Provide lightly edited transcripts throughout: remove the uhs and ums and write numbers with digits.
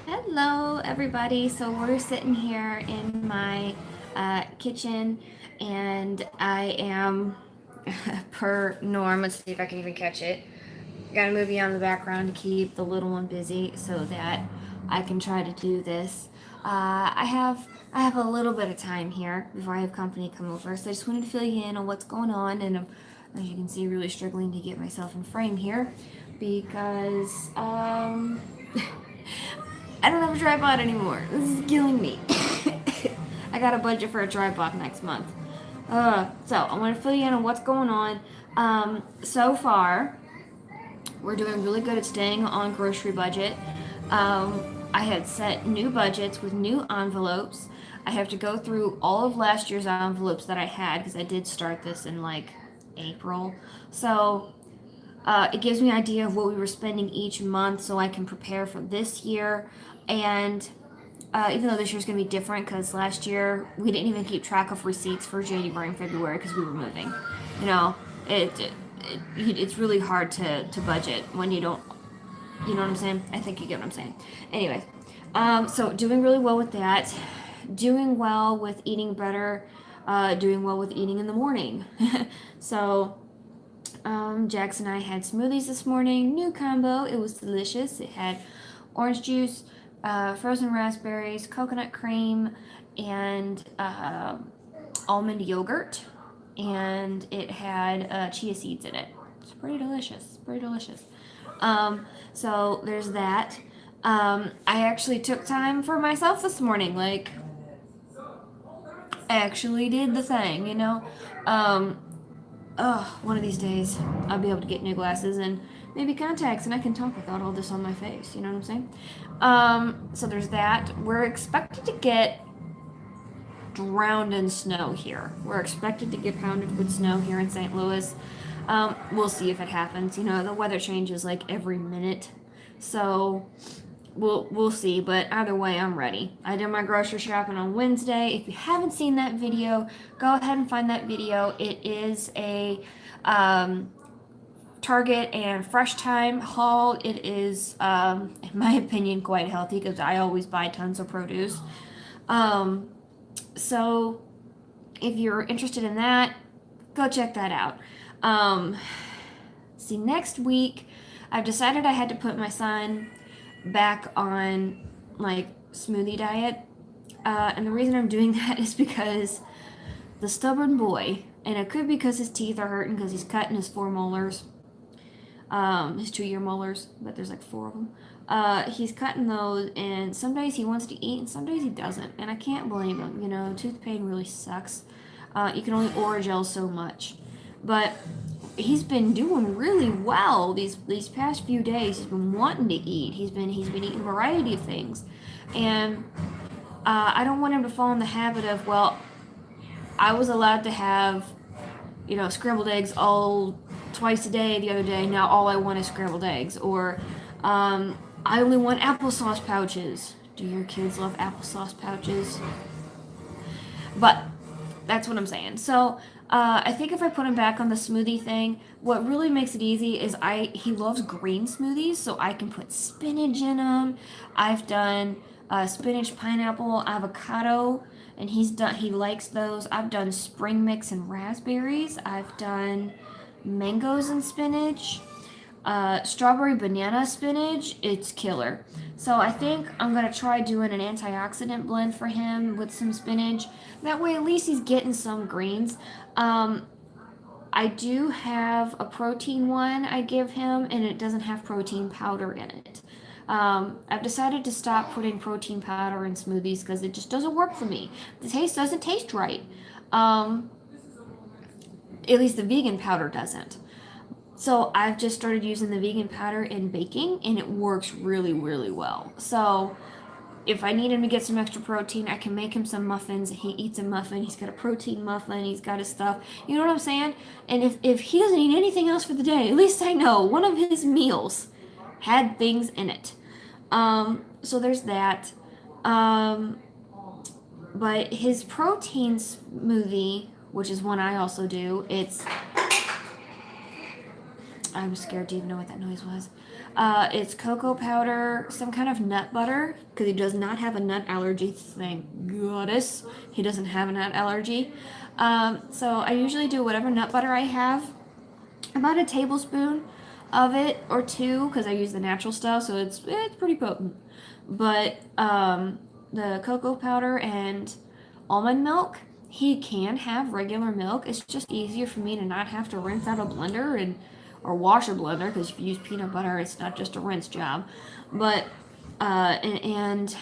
Hello, everybody. So we're sitting here in my kitchen, and I am, per norm, let's see if I can even catch it. Got a movie on in the background to keep the little one busy so that I can try to do this. I have a little bit of time here before I have company come over, so I just wanted to fill you in on what's going on, and as you can see, really struggling to get myself in frame here because I don't have a tripod anymore. This is killing me. I got a budget for a tripod next month. So I want to fill you in on what's going on. So far, we're doing really good at staying on grocery budget. I had set new budgets with new envelopes. I have to go through all of last year's envelopes that I had because I did start this in like April. So it gives me an idea of what we were spending each month so I can prepare for this year. And even though this year's going to be different because last year we didn't even keep track of receipts for January and February because we were moving. You know, it's really hard to budget when you don't, you know what I'm saying? I think you get what I'm saying. Anyway, so doing really well with that. Doing well with eating better. Doing well with eating in the morning. So Jax and I had smoothies this morning. New combo. It was delicious. It had orange juice, frozen raspberries, coconut cream, and almond yogurt. And it had chia seeds in it. It's pretty delicious. Pretty delicious. So there's that. I actually took time for myself this morning. Like, actually did the thing, you know? Um, one of these days I'll be able to get new glasses and maybe contacts, and I can talk without all this on my face. You know what I'm saying? So there's that. We're expected to get drowned in snow here. We're expected to get pounded with snow here in St. Louis. We'll see if it happens. You know, the weather changes like every minute, so we'll see. But either way, I'm ready. I did my grocery shopping on Wednesday. If you haven't seen that video, go ahead and find that video. It is a Target and Fresh Time haul. It is, in my opinion, quite healthy because I always buy tons of produce. Um, so if you're interested in that, go check that out. Um, See, next week, I've decided I had to put my son back on like smoothie diet. And the reason I'm doing that is because the stubborn boy, and it could be because his teeth are hurting because he's cutting his 4 molars, his 2 year molars, but there's like 4 of them. He's cutting those, and some days he wants to eat, and some days he doesn't. And I can't blame him. You know, tooth pain really sucks. You can only Oragel so much, but he's been doing really well these past few days. He's been wanting to eat. He's been eating a variety of things, and I don't want him to fall in the habit of, well, I was allowed to have, you know, scrambled eggs all twice a day the other day. Now all I want is scrambled eggs. Or I only want applesauce pouches. Do your kids love applesauce pouches? But that's what I'm saying. So I think if I put him back on the smoothie thing, what really makes it easy is he loves green smoothies, so I can put spinach in them. I've done spinach, pineapple, avocado, and he likes those. I've done spring mix and raspberries. I've done mangoes and spinach. Strawberry banana spinach, it's killer. So I think I'm gonna try doing an antioxidant blend for him with some spinach. That way, at least he's getting some greens. Um, I do have a protein one I give him, and it doesn't have protein powder in it. I've decided to stop putting protein powder in smoothies because it just doesn't work for me. The taste doesn't taste right. Um, at least the vegan powder doesn't. So I've just started using the vegan powder in baking, and it works really, really well. So if I need him to get some extra protein, I can make him some muffins. He eats a muffin. He's got a protein muffin. He's got his stuff. You know what I'm saying? And if he doesn't eat anything else for the day, at least I know one of his meals had things in it. So there's that. Um, but his protein smoothie, which is one I also do, I'm scared to even know what that noise was. It's cocoa powder, some kind of nut butter, because he does not have a nut allergy. Thank goodness he doesn't have a nut allergy. So I usually do whatever nut butter I have, about a tablespoon of it or two, because I use the natural stuff, so it's pretty potent. But the cocoa powder and almond milk, he can have regular milk. It's just easier for me to not have to rinse out a blender or wash a blender, because if you use peanut butter, it's not just a rinse job. But and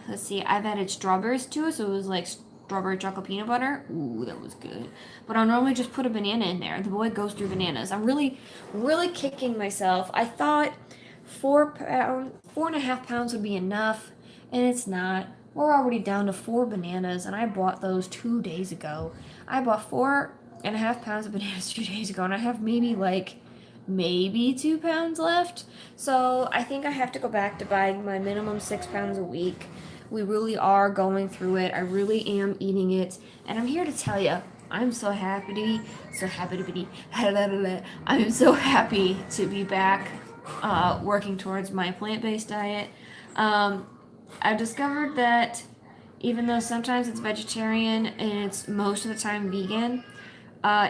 let's see, I've added strawberries to it, so it was like strawberry chocolate peanut butter. Ooh, that was good. But I'll normally just put a banana in there. The boy goes through bananas. I'm really, really kicking myself. I thought 4.5 pounds would be enough, and it's not. We're already down to 4 bananas, and I bought those 2 days ago. I bought 4.5 pounds of bananas 2 days ago, and I have maybe 2 pounds left. So I think I have to go back to buying my minimum 6 pounds a week. We really are going through it. I really am eating it, and I'm here to tell you, I'm so happy to be, I'm so happy to be back working towards my plant-based diet. I've discovered that even though sometimes it's vegetarian and it's most of the time vegan,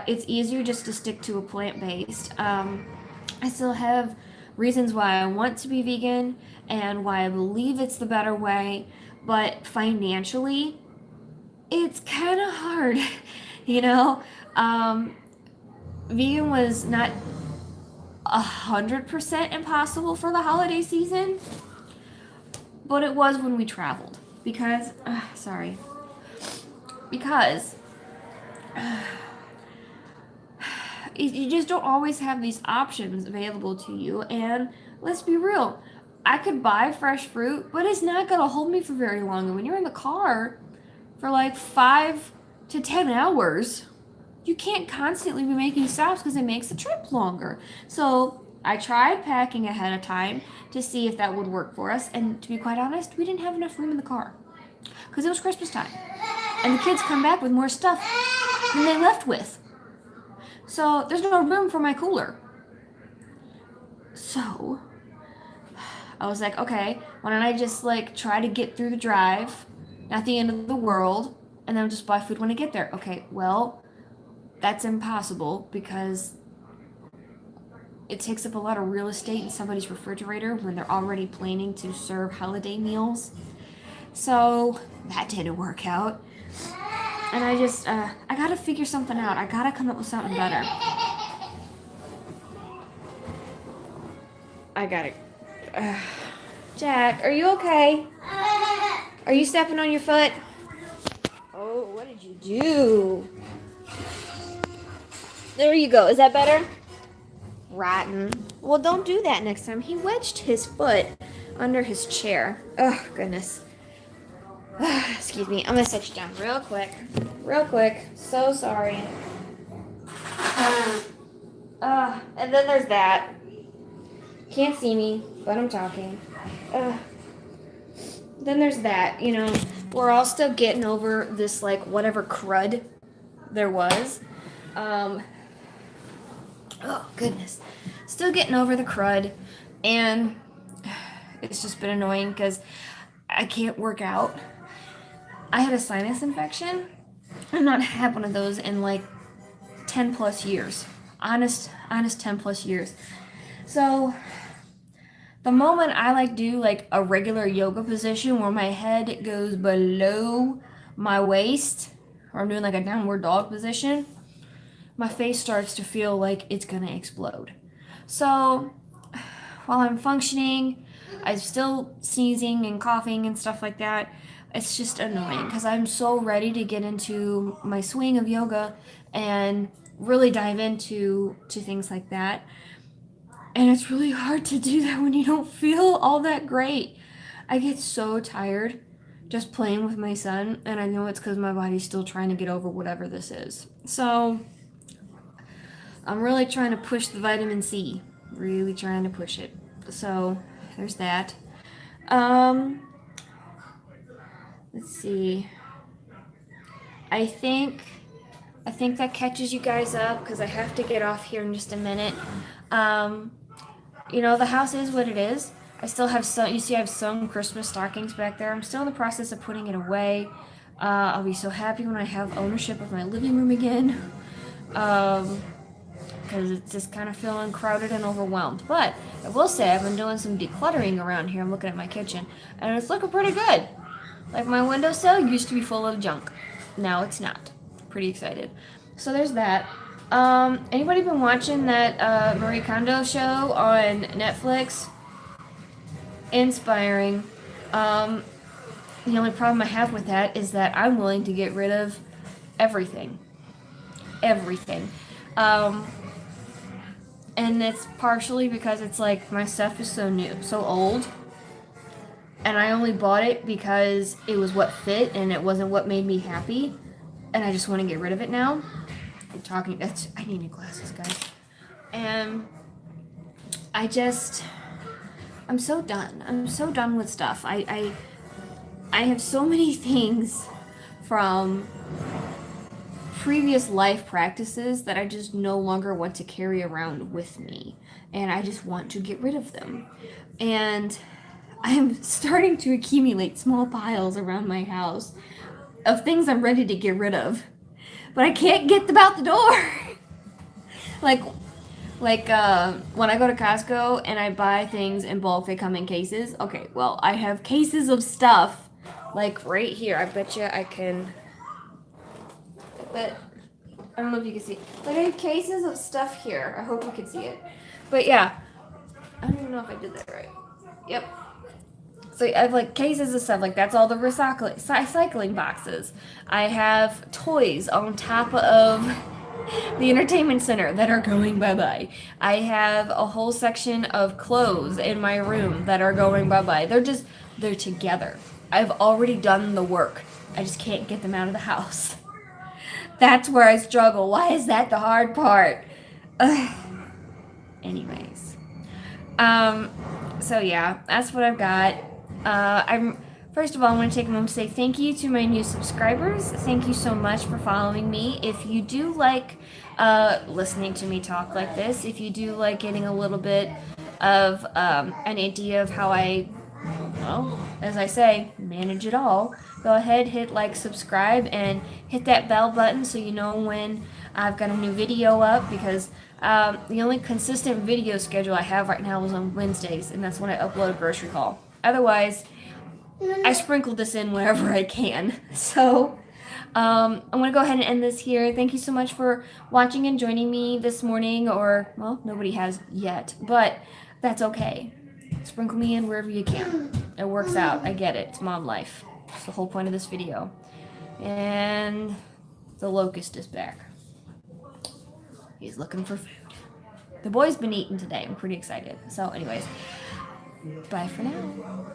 it's easier just to stick to a plant-based. I still have reasons why I want to be vegan and why I believe it's the better way, but financially, it's kind of hard, you know? Vegan was not 100% impossible for the holiday season, but it was when we traveled because you just don't always have these options available to you. And let's be real, I could buy fresh fruit, but it's not gonna hold me for very long. And when you're in the car for like 5 to 10 hours, you can't constantly be making stops because it makes the trip longer. So I tried packing ahead of time to see if that would work for us, and to be quite honest, we didn't have enough room in the car because it was Christmas time, and the kids come back with more stuff than they left with. So there's no room for my cooler. So I was like, okay, why don't I just like try to get through the drive, not the end of the world, and then just buy food when I get there. Okay, well, that's impossible because it takes up a lot of real estate in somebody's refrigerator when they're already planning to serve holiday meals. So that didn't work out. And I just, I gotta figure something out. I gotta come up with something better. I gotta, Jack, are you okay? Are you stepping on your foot? Oh, what did you do? There you go. Is that better? Rotten. Well, don't do that next time. He wedged his foot under his chair. Oh, goodness. Excuse me. I'm going to set you down real quick. Real quick. So sorry. And then there's that. Can't see me, but I'm talking. Then there's that. You know, we're all still getting over this, like, whatever crud there was. Oh, goodness. Still getting over the crud, and it's just been annoying because I can't work out. I had a sinus infection. I've not had one of those in like 10 plus years. Honest 10 plus years. So the moment I like do like a regular yoga position where my head goes below my waist, or I'm doing like a downward dog position, my face starts to feel like it's gonna explode. So while I'm functioning, I'm still sneezing and coughing and stuff like that. It's just annoying because I'm so ready to get into my swing of yoga and really dive into things like that. And it's really hard to do that when you don't feel all that great. I get so tired just playing with my son, and I know it's because my body's still trying to get over whatever this is. So I'm really trying to push the vitamin C. Really trying to push it. So there's that. Let's see. I think that catches you guys up because I have to get off here in just a minute. The house is what it is. I still have some, you see, I have some Christmas stockings back there. I'm still in the process of putting it away. I'll be so happy when I have ownership of my living room again. Because it's just kind of feeling crowded and overwhelmed. But I will say I've been doing some decluttering around here. I'm looking at my kitchen, and it's looking pretty good. Like my windowsill used to be full of junk. Now it's not. Pretty excited. So there's that. Anybody been watching that Marie Kondo show on Netflix? Inspiring. The only problem I have with that is that I'm willing to get rid of everything. Everything. And it's partially because it's like my stuff is so new, so old. And I only bought it because it was what fit and it wasn't what made me happy. And I just want to get rid of it now. I need new glasses, guys. And I'm so done. I'm so done with stuff. I have so many things from previous life practices that I just no longer want to carry around with me. And I just want to get rid of them. And I'm starting to accumulate small piles around my house of things I'm ready to get rid of. But I can't get them out the door. like when I go to Costco and I buy things in bulk, they come in cases. Okay, well, I have cases of stuff like right here. I bet you I can. But I don't know if you can see. But I have cases of stuff here. I hope you can see it. But yeah, I don't even know if I did that right. Yep. So I have like cases of stuff, like that's all the recycling boxes. I have toys on top of the entertainment center that are going bye-bye. I have a whole section of clothes in my room that are going bye-bye. They're together. I've already done the work. I just can't get them out of the house. That's where I struggle. Why is that the hard part? Ugh. Anyways. So yeah, that's what I've got. First of all, I want to take a moment to say thank you to my new subscribers. Thank you so much for following me. If you do like listening to me talk like this, if you do like getting a little bit of an idea of how I, well, as I say, manage it all, go ahead, hit like, subscribe, and hit that bell button so you know when I've got a new video up, because the only consistent video schedule I have right now is on Wednesdays, and that's when I upload a grocery haul. Otherwise, I sprinkle this in wherever I can. So, I'm going to go ahead and end this here. Thank you so much for watching and joining me this morning, or, well, nobody has yet, but that's okay. Sprinkle me in wherever you can. It works out. I get it. It's mom life. That's the whole point of this video. And the locust is back. He's looking for food. The boy's been eating today. I'm pretty excited. So anyways, bye for now.